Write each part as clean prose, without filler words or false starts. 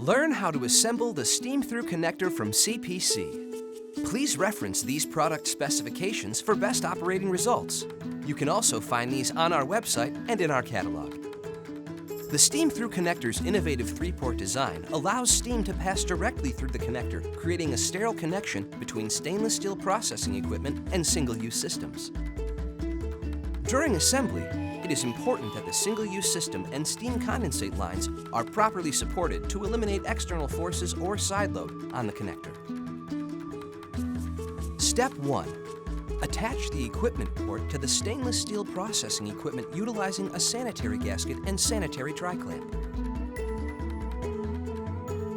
Learn how to assemble the Steam-Thru Connector from CPC. Please reference these product specifications for best operating results. You can also find these on our website and in our catalog. The Steam-Thru Connector's innovative 3-port design allows steam to pass directly through the connector, creating a sterile connection between stainless steel processing equipment and single-use systems. During assembly, it is important that the single-use system and steam condensate lines are properly supported to eliminate external forces or side load on the connector. Step 1. Attach the equipment port to the stainless steel processing equipment utilizing a sanitary gasket and sanitary tri-clamp.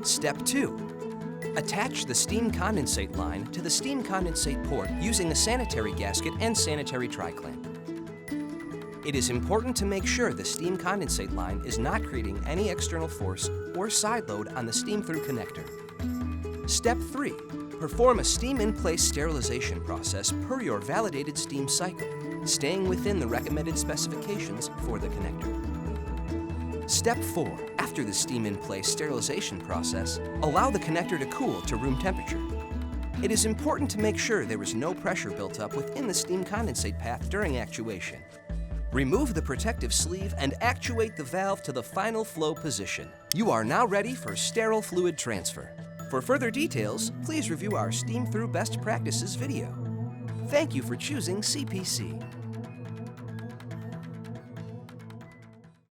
Step 2. Attach the steam condensate line to the steam condensate port using a sanitary gasket and sanitary tri-clamp. It is important to make sure the steam condensate line is not creating any external force or side load on the Steam-Thru Connector. Step 3. Perform a steam-in-place sterilization process per your validated steam cycle, staying within the recommended specifications for the connector. Step 4. After the steam-in-place sterilization process, allow the connector to cool to room temperature. It is important to make sure there is no pressure built up within the steam condensate path during actuation. Remove the protective sleeve and actuate the valve to the final flow position. You are now ready for sterile fluid transfer. For further details, please review our Steam-Thru Best Practices video. Thank you for choosing CPC.